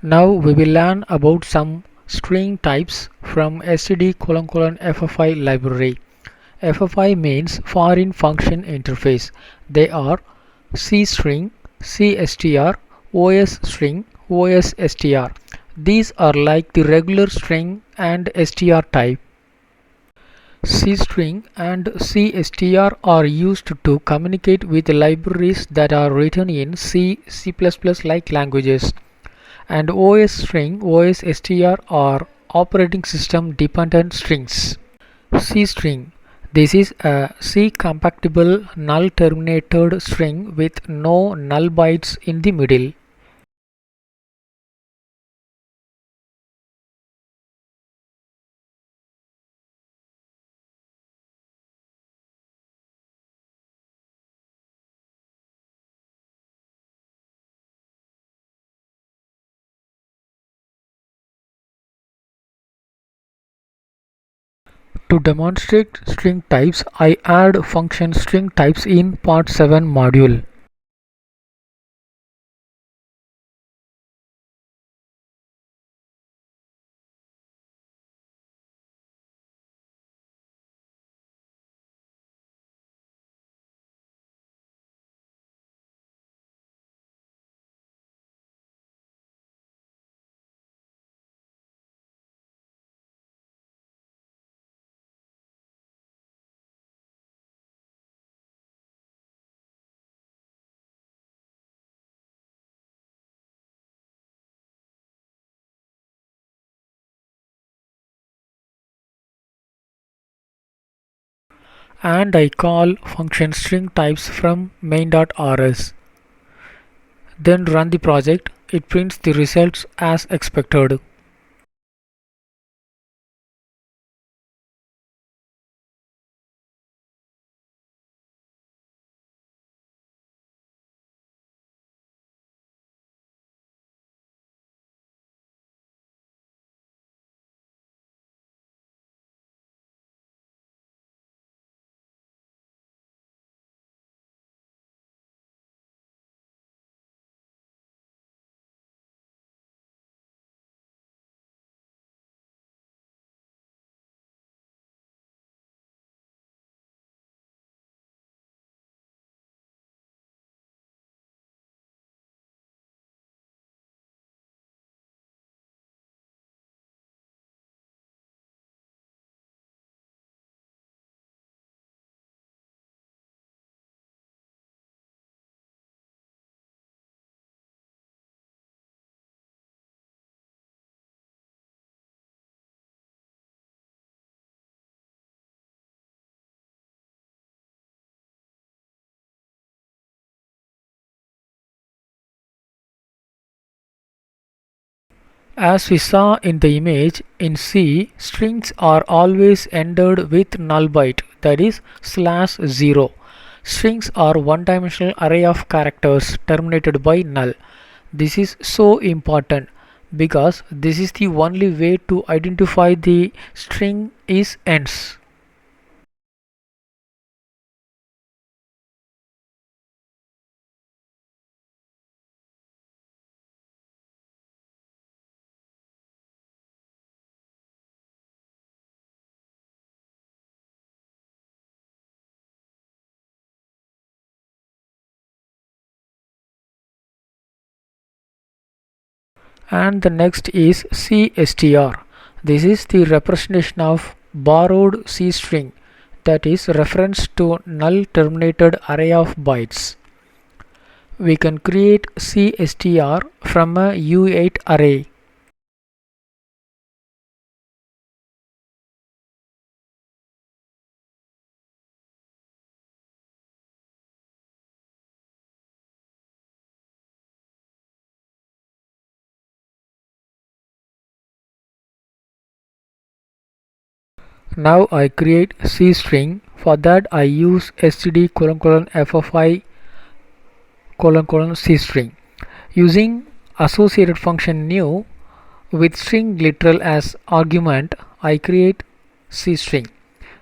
Now we will learn about some string types from std:/ffi library. FFI means Foreign Function Interface. They are CString, CStr, OSstring, OSstr. These are like the regular string and str type. CString and CStr are used to communicate with libraries that are written in C, C++ like languages. And OSstring, OSstr are operating system dependent strings. CString. This is a C-compatible null-terminated string with no null bytes in the middle. To demonstrate string types, I add function string types in part 7 module. And I call function string types from main.rs. Then run the project. It prints the results as expected. As we saw in the image, in C, strings are always ended with null byte, that is /0. Strings are one-dimensional array of characters terminated by null. This is so important because this is the only way to identify the string is ends. And the next is CStr. This is the representation of borrowed C string, that is reference to null terminated array of bytes. We can create CStr from a U8 array. Now I create CString. For that I use std:/ffi: CString. Using associated function new with string literal as argument, I create CString.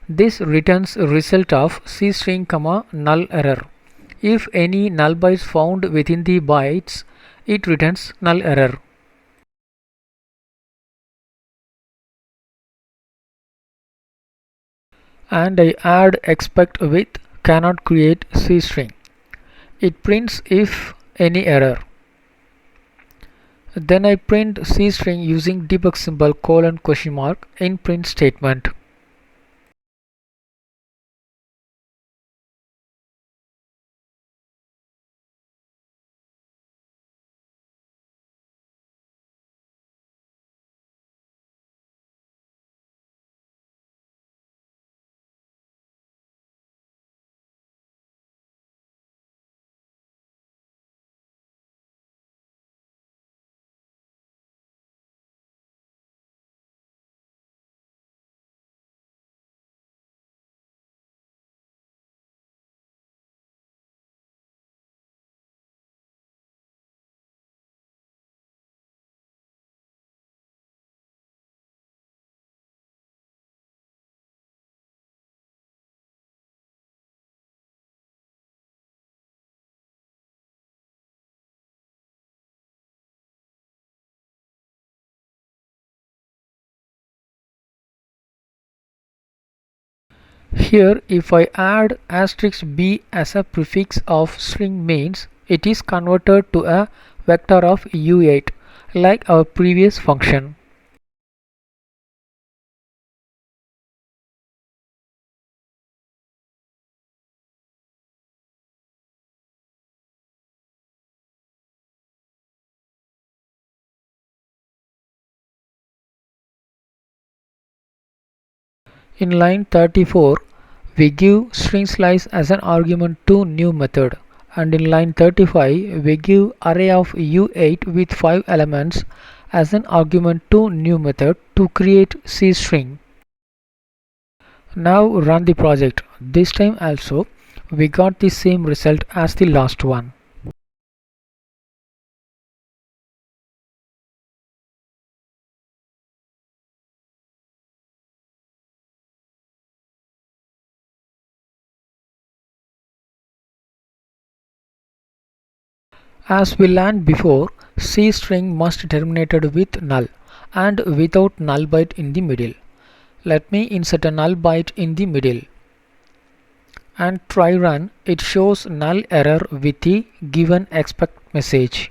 This returns result of CString, null error. If any null bytes found within the bytes, it returns null error. and I add expect with cannot create CString. It prints if any error. Then I print CString using debug symbol colon question mark in print statement. Here if I add asterisk b as a prefix of string means it is converted to a vector of u8 like our previous function. In line 34 we give string slice as an argument to new method, and in line 35 we give array of u8 with 5 elements as an argument to new method to create CString. Now run the project. This time also we got the same result as the last one. As we learned before, CString must terminated with null and without null byte in the middle. Let me insert a null byte in the middle and try run. It shows null error with the given expect message.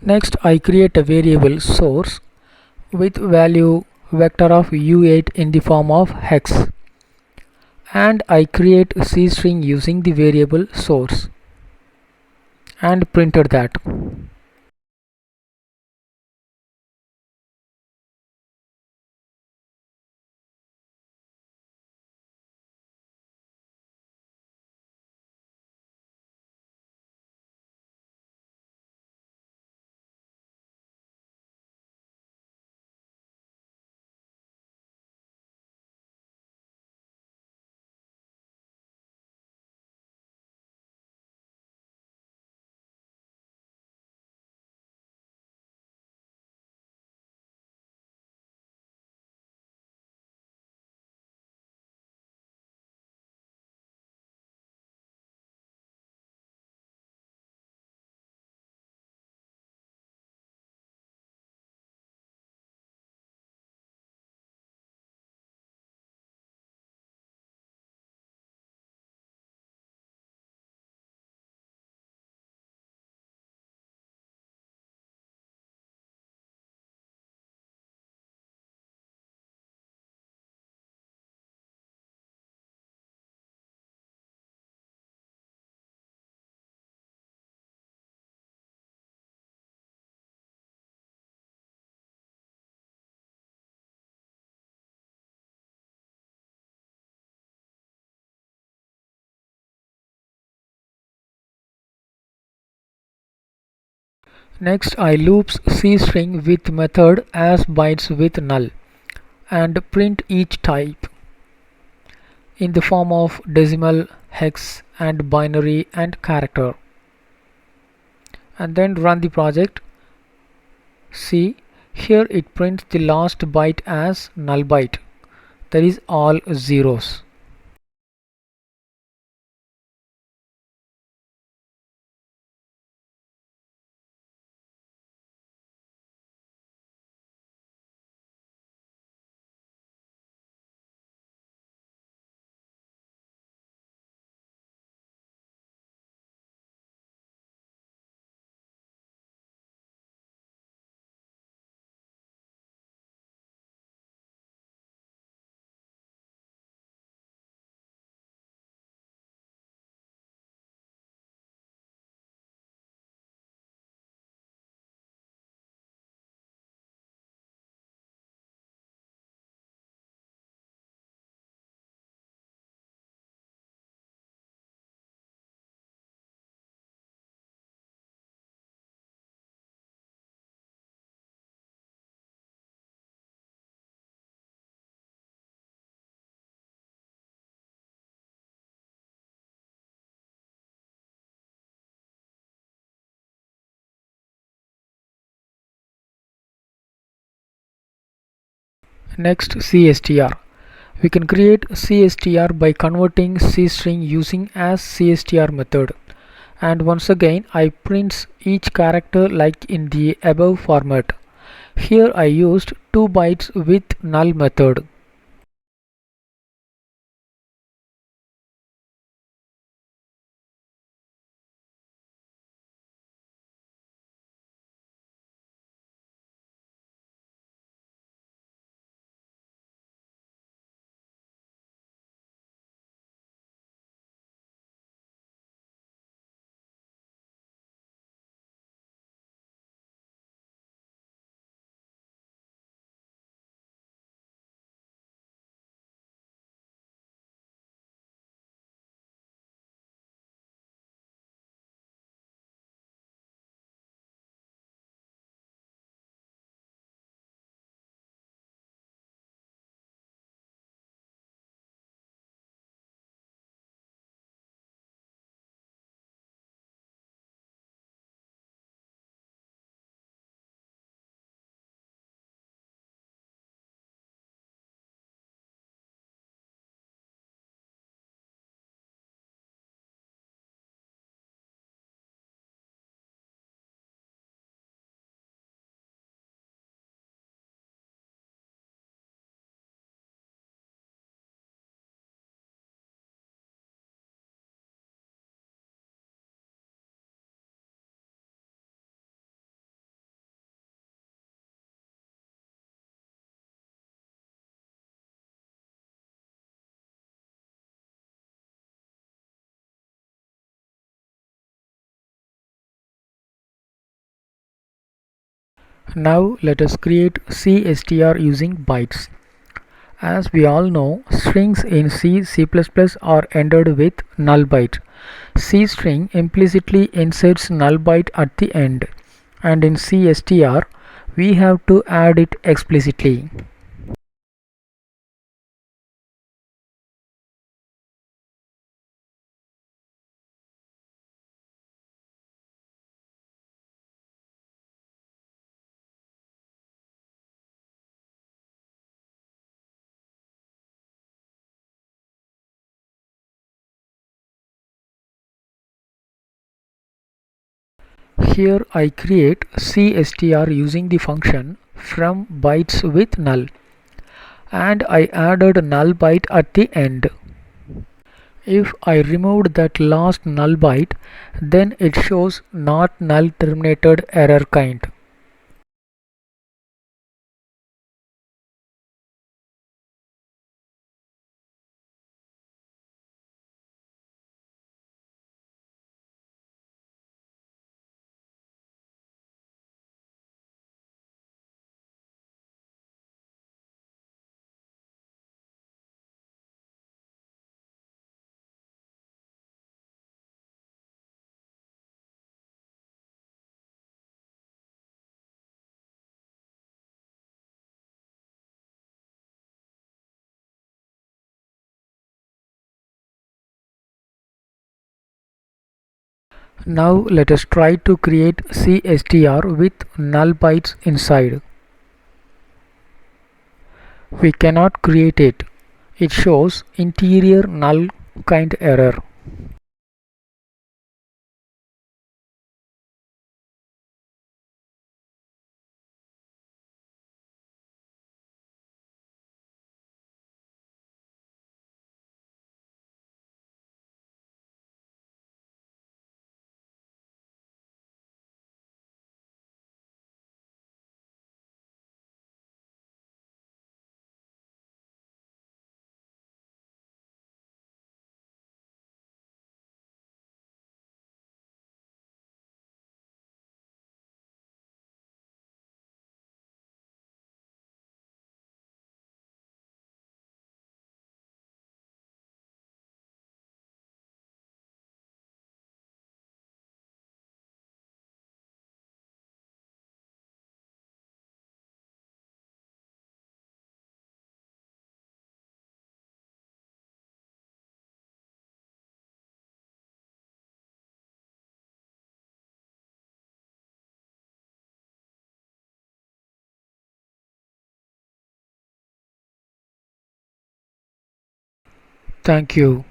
Next I create a variable source with value vector of u8 in the form of hex, and I create CString using the variable source and printed that. Next I loops CString with method as bytes with null and print each type in the form of decimal, hex and binary and character, and then run the project. See, here it prints the last byte as null byte, that is all zeros. Next, CStr. We can create CStr by converting CString using as CStr method. And once again I print each character like in the above format. Here I used 2 bytes with null method. Now let us create CStr using bytes. As we all know, strings in C++ are ended with null byte. CString implicitly inserts null byte at the end, and in CStr we have to add it explicitly. Here I create CStr using the function from bytes with null, and I added null byte at the end. If I removed that last null byte, then it shows not null terminated error kind. Now let us try to create CStr with null bytes inside. We cannot create it. It shows interior null kind error. Thank you.